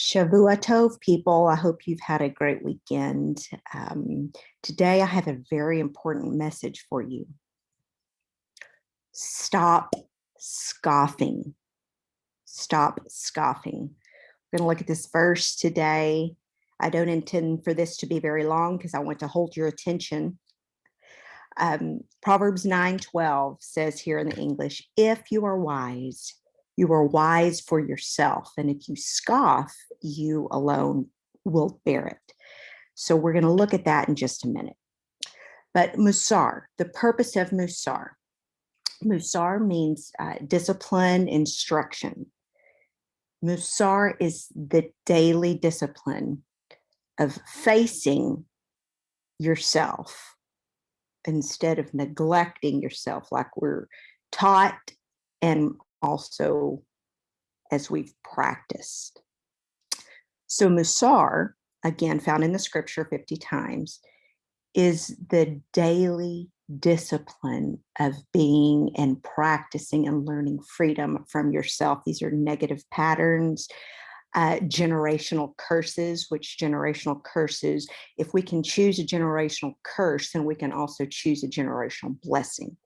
Shavua Tov, people. I hope you've had a great weekend. Today, I have a very important message for you. Stop scoffing. Stop scoffing. We're going to look at this verse today. I don't intend for this to be very long because I want to hold your attention. Proverbs 9:12 says here in the English, if you are wise for yourself. And if you scoff, you alone will bear it. So we're going to look at that in just a minute. But musar, the purpose of musar. Musar means discipline, instruction. Musar is the daily discipline of facing yourself instead of neglecting yourself, like we're taught and also as we've practiced. So musar, again, found in the scripture 50 times, is the daily discipline of being and practicing and learning freedom from yourself. These are negative patterns, generational curses, if we can choose a generational curse, then we can also choose a generational blessing.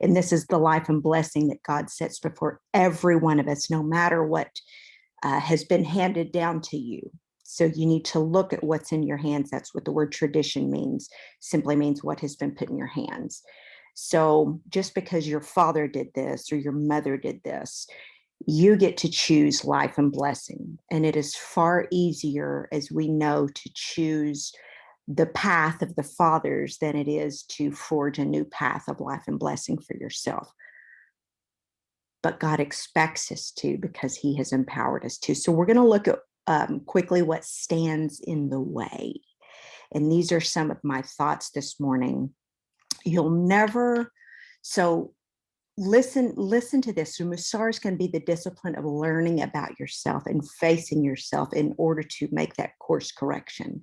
And this is the life and blessing that God sets before every one of us, no matter what has been handed down to you. So you need to look at what's in your hands. That's what the word tradition means, simply means what has been put in your hands. So just because your father did this or your mother did this, you get to choose life and blessing. And it is far easier, as we know, to choose the path of the fathers than it is to forge a new path of life and blessing for yourself. But God expects us to, because he has empowered us to. So we're going to look at quickly what stands in the way. And these are some of my thoughts this morning. Listen to this. So musar is going to be the discipline of learning about yourself and facing yourself in order to make that course correction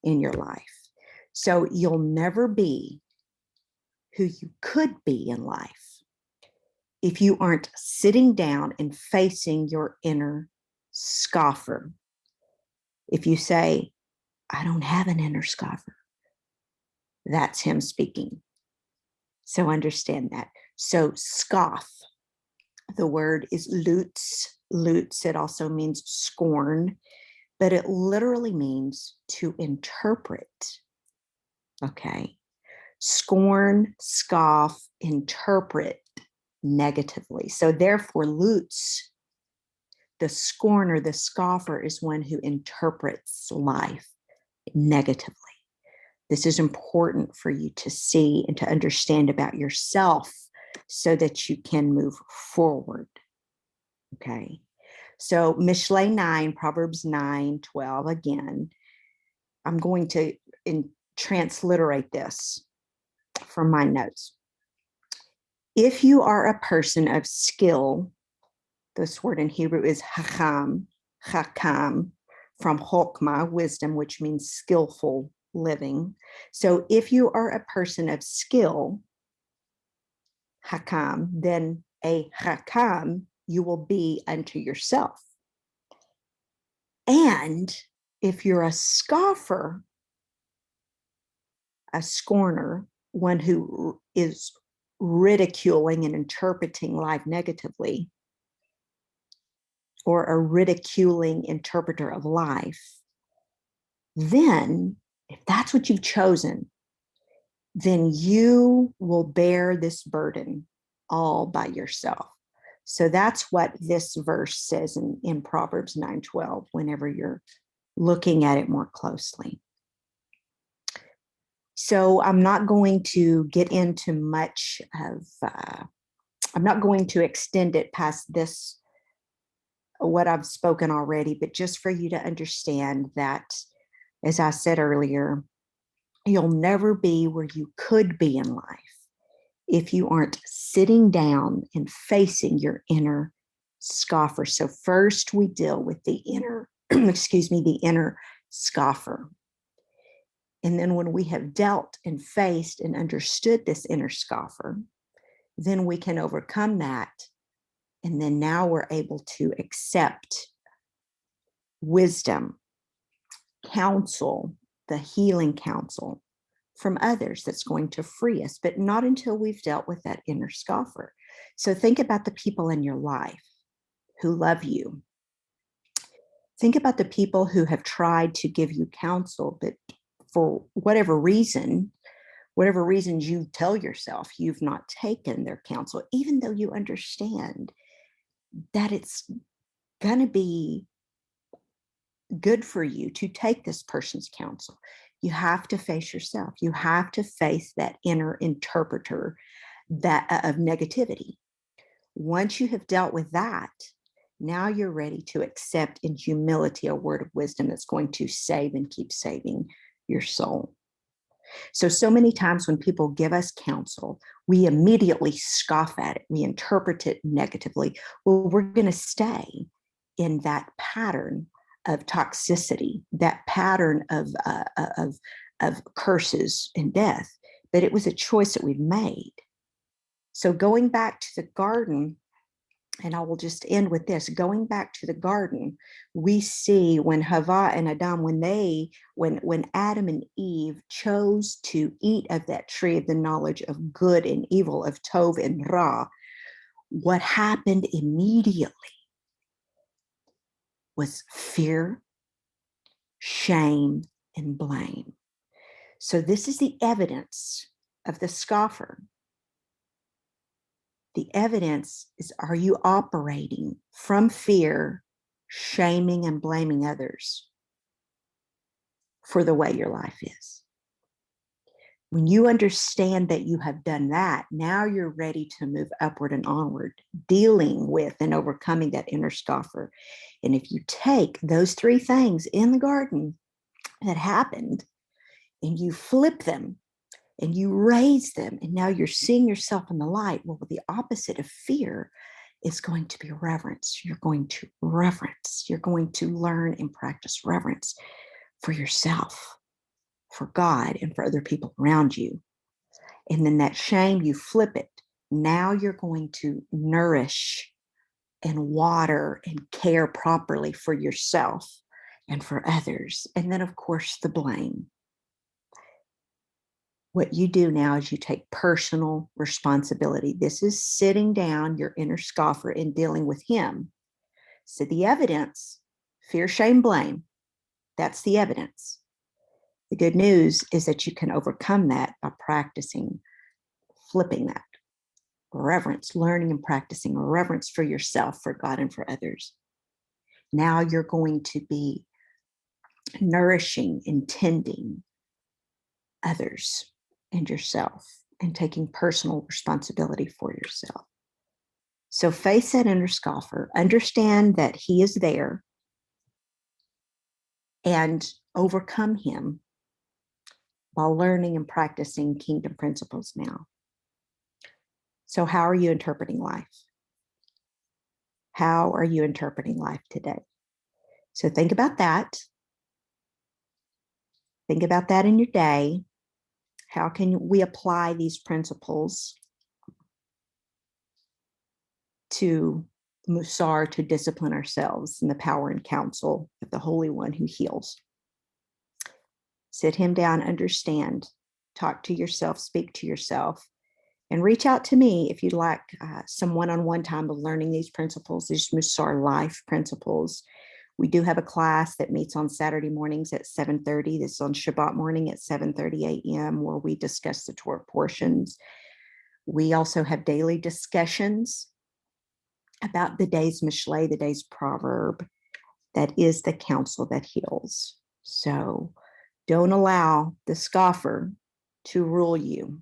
in your life. So you'll never be who you could be in life if you aren't sitting down and facing your inner scoffer. If you say, I don't have an inner scoffer, that's him speaking. So understand that. So scoff, the word is lutz. Lutz, it also means scorn, but it literally means to interpret. Okay. Scorn, scoff, interpret negatively. So therefore, lutz, the scorner, the scoffer, is one who interprets life negatively. This is important for you to see and to understand about yourself so that you can move forward. Okay. So Mishlei 9, Proverbs 9:12, again, I'm going to transliterate this from my notes. If you are a person of skill, this word in Hebrew is chakam, from chokmah, wisdom, which means skillful living. So if you are a person of skill, hakam, then a hakam you will be unto yourself. And if you're a scoffer, a scorner, one who is ridiculing and interpreting life negatively, or a ridiculing interpreter of life, then if that's what you've chosen, then you will bear this burden all by yourself. So that's what this verse says in Proverbs 9:12, whenever you're looking at it more closely. So I'm not going to get into much of, I'm not going to extend it past this, what I've spoken already, but just for you to understand that, as I said earlier, you'll never be where you could be in life if you aren't sitting down and facing your inner scoffer. So first we deal with the inner, the inner scoffer. And then when we have dealt and faced and understood this inner scoffer, then we can overcome that. And then now we're able to accept wisdom, counsel, the healing counsel from others that's going to free us, but not until we've dealt with that inner scoffer. So think about the people in your life who love you. Think about the people who have tried to give you counsel, but for whatever reasons you tell yourself you've not taken their counsel, even though you understand that it's going to be good for you to take this person's counsel. You have to face yourself. You have to face that inner interpreter of negativity. Once you have dealt with that, now you're ready to accept in humility a word of wisdom that's going to save and keep saving your soul. So many times when people give us counsel, we immediately scoff at it. We interpret it negatively. Well, we're going to stay in that pattern of toxicity, that pattern of curses and death. But it was a choice that we've made. So going back to the garden, and I will just end with this, going back to the garden, we see when Hava and Adam, when Adam and Eve chose to eat of that tree of the knowledge of good and evil, of Tov and Ra, what happened immediately was fear, shame, and blame. So this is the evidence of the scoffer. The evidence is, are you operating from fear, shaming and blaming others for the way your life is? When you understand that you have done that, now you're ready to move upward and onward, dealing with and overcoming that inner scoffer. And if you take those three things in the garden that happened and you flip them and you raise them, and now you're seeing yourself in the light, well, the opposite of fear is going to be reverence. You're going to reverence. You're going to learn and practice reverence for yourself, for God, and for other people around you. And then that shame, you flip it. Now you're going to nourish and water and care properly for yourself and for others. And then, of course, the blame. What you do now is you take personal responsibility. This is sitting down your inner scoffer and dealing with him. So the evidence, fear, shame, blame, that's the evidence. The good news is that you can overcome that by practicing flipping that. Reverence, learning and practicing reverence for yourself, for God, and for others. Now you're going to be nourishing and tending others and yourself and taking personal responsibility for yourself. So face that inner scoffer, understand that he is there, and overcome him while learning and practicing kingdom principles now. So how are you interpreting life? How are you interpreting life today? So think about that. Think about that in your day. How can we apply these principles to Musar, to discipline ourselves in the power and counsel of the Holy One who heals? Sit him down, understand, talk to yourself, speak to yourself, and reach out to me if you'd like some one-on-one time of learning these principles, these Musar life principles. We do have a class that meets on Saturday mornings at 7:30. This is on Shabbat morning at 7:30 a.m. where we discuss the Torah portions. We also have daily discussions about the day's Mishlei, the day's proverb. That is the counsel that heals. So don't allow the scoffer to rule you.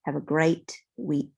Have a great week.